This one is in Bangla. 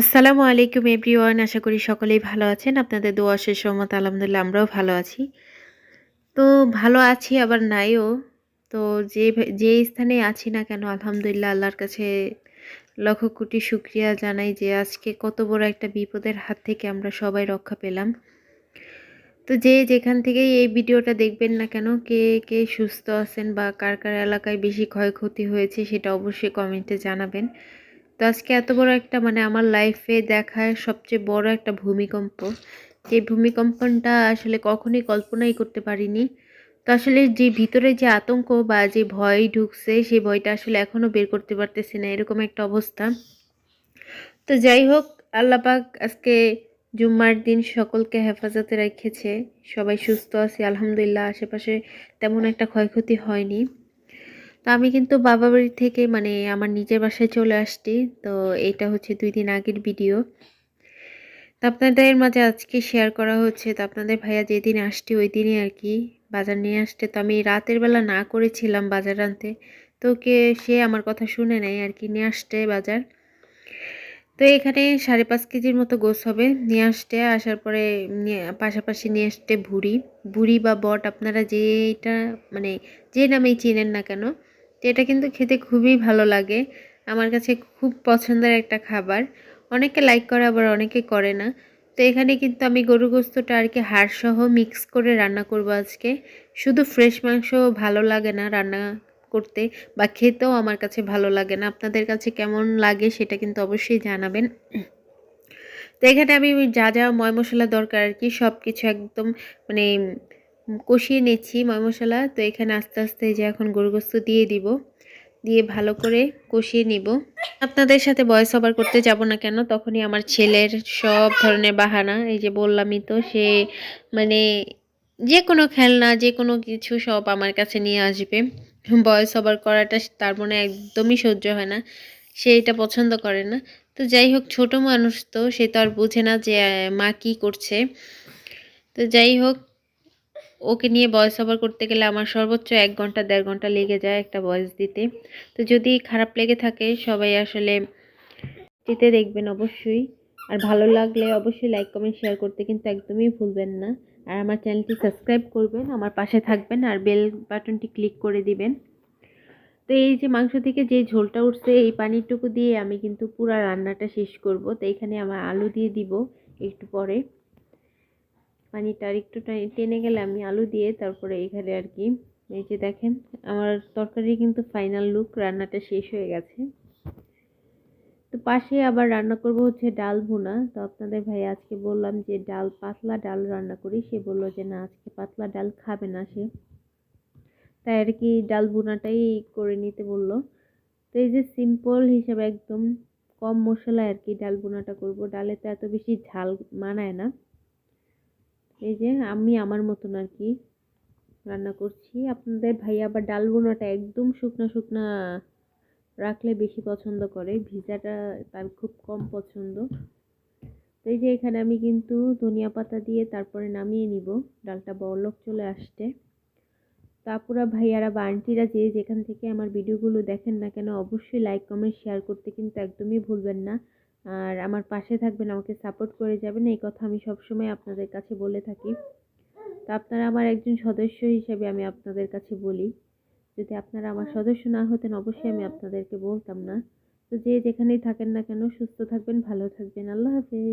আসসালামু আলাইকুম এভরিওয়ান। আশা করি সকলেই ভালো আছেন। আপনাদের দোয়া শেষ রহমতে আলহামদুলিল্লাহ আমরাও ভালো আছি। তো ভালো আছি আবার নাইও। তো যে স্থানে আছি না কেন আলহামদুলিল্লাহ আল্লাহর কাছে লক্ষ কোটি শুকরিয়া জানাই যে আজকে কত বড় একটা বিপদের হাত থেকে আমরা সবাই রক্ষা পেলাম। তো যে যেখান থেকেই এই ভিডিওটা দেখবেন না কেন, কে সুস্থ আছেন বা কার এলাকায় বেশি ক্ষয়ক্ষতি হয়েছে সেটা অবশ্যই কমেন্টে জানাবেন। তো আজকে এত বড় একটা আমার লাইফে দেখা সবচেয়ে বড় একটা ভূমিকম্প। যে ভূমিকম্পটা আসলে কখনোই কল্পনাই করতে পারিনি। তো আসলে যে ভিতরে যে আতঙ্ক বা যে ভয় ঢুকছে সেই ভয়টা আসলে এখনো বের করতে পারতেছি না, এরকম একটা অবস্থা। তো যাই হোক, আল্লাহ পাক আজকে জুম্মার দিন সকলকে হেফাজতে রেখেছে। সবাই সুস্থ আছে আলহামদুলিল্লাহ। আশেপাশে তেমন একটা ক্ষয়ক্ষতি হয়নি। তো আমি কিন্তু বাবা বাড়ি থেকে আমার নিজের বাসায় চলে আসছি। তো এটা হচ্ছে ২ দিন আগের ভিডিও। তো আপনাদের মাঝে আজকে শেয়ার করা হচ্ছে। তো আপনাদের ভাইয়া যেদিন আসছে ওই দিনই আরকি বাজার নিয়ে আসছে। তো আমি রাতের বেলা না করেছিলাম বাজার আনতে। তো সে আমার কথা শুনে নাই আরকি, নিয়ে আসছে বাজার। তো এখানে ৫.৫ কেজির মতো গোছ হবে। নিয়ে আসতে আসার পরে পাশাপাশি নিয়ে আসতে ভুড়ি। ভুড়ি বা বট আপনারা যেটা যে নামেই চিনেন না কেন। তো এটা কিন্তু খেতে খুবই ভালো লাগে। আমার কাছে খুব পছন্দের একটা খাবার। অনেকে লাইক করে আবার অনেকে করে না। তো এখানে কিন্তু আমি গরুর গোশতটা আরকি হাড়সহ মিক্স করে রান্না করব আজকে। শুধু ফ্রেশ মাংস ভালো লাগে না রান্না করতে বা খেতেও আমার কাছে ভালো লাগে না। আপনাদের কাছে কেমন লাগে সেটা কিন্তু অবশ্যই জানাবেন। তো এখানে আমি যা ময় মশলা দরকার আরকি সবকিছু একদম মানে কষিয়ে নিচ্ছি ময় মশলা। তো এখানে আস্তে আস্তে এই যে এখন গরুর গোশত দিয়ে দিব। দিয়ে ভালো করে কষিয়ে নিব। আপনাদের সাথে ভয়েস ওভার করতে যাব না কেন, তখনই আমার ছেলের সব ধরনের বাহানা। এই যে বললামই তো, সে মানে যেকোনো খেলনা যেকোনো কিছু সব আমার কাছে নিয়ে আসবে। ভয়েস ওভার করাটা তার মনে একদমই সহ্য হয় না। সে এটা পছন্দ করে না। তো যাই হোক, ছোট মানুষ তো সে তো আর বোঝে না যে মা কি করছে। তো যাই হোক, ওকে নিয়ে ভয়েস ওভার করতে গেলে আমার সর্বোচ্চ ১ ঘন্টা ১.৫ ঘন্টা লেগে যায় একটা ভয়েস দিতে। তো যদি খারাপ লেগে থাকে সবাই আসলে দিতে দেখবেন অবশ্যই। আর ভালো লাগলে অবশ্যই লাইক কমেন্ট শেয়ার করতে কিন্তু একদমই ভুলবেন না। আর আমার চ্যানেলটি সাবস্ক্রাইব করবেন, আমার পাশে থাকবেন আর বেল বাটনটি ক্লিক করে দিবেন। তো এই যে মাংস থেকে যে ঝোলটা উঠছে এই পানিটুকু দিয়ে আমি কিন্তু পুরা রান্নাটা শেষ করব। তো এখানে আমার আলু দিয়ে দিব একটু পরে। পানিটা আরেকটু টেনে গেলে আমি আলু দিয়ে তারপরে এখানে আরকি এই যে দেখেন আমার তরকারি কিন্তু ফাইনাল লুক, রান্নাটা শেষ হয়ে গেছে। তো পাশে আবার রান্না করব হচ্ছে ডাল ভুনা। তো আপনাদের ভাই আজকে বললাম যে পাতলা ডাল রান্না করি। সে বলল যে না, আজকে পাতলা ডাল খাবে না সে। তাই আরকি ডাল ভুনাটাই করে নিতে বলল। তো এই যে সিম্পল হিসেবে একদম কম মসলায় আরকি ডাল ভুনাটা করব। ডালে তো এত বেশি ঝাল মানায় না। এই যে আমি আমার মতন আরকি রান্না করছি। আপনাদের ভাই আবার ডাল ভুনাটা একদম শুকনা শুকনা রাখলে বেশি পছন্দ করে, ভিজাটা তার খুব কম পছন্দ। তো এই যে এখানে আমি কিন্তু ধনিয়া পাতা দিয়ে তারপরে নামিয়ে নিব। ডালটা বলক চলে আসছে। তো আপুরা ভাইয়ারা বা আন্টিরা যে যেখান থেকে আমার ভিডিওগুলো দেখেন না কেন অবশ্যই লাইক কমেন্ট শেয়ার করতে কিন্তু একদমই ভুলবেন না। আর আমার পাশে থাকবেন, আমাকে সাপোর্ট করে যাবেন, এই কথা আমি সবসময় আপনাদের কাছে বলে থাকি। তো আপনারা আমার একজন সদস্য হিসেবে আমি আপনাদের কাছে বলি, যদি আপনারা আমার সদস্য না হতেন অবশ্যই আমি আপনাদেরকে বলতাম না। তো যে যেখানেই থাকেন না কেন সুস্থ থাকবেন, ভালো থাকবেন। আল্লাহ হাফেজ।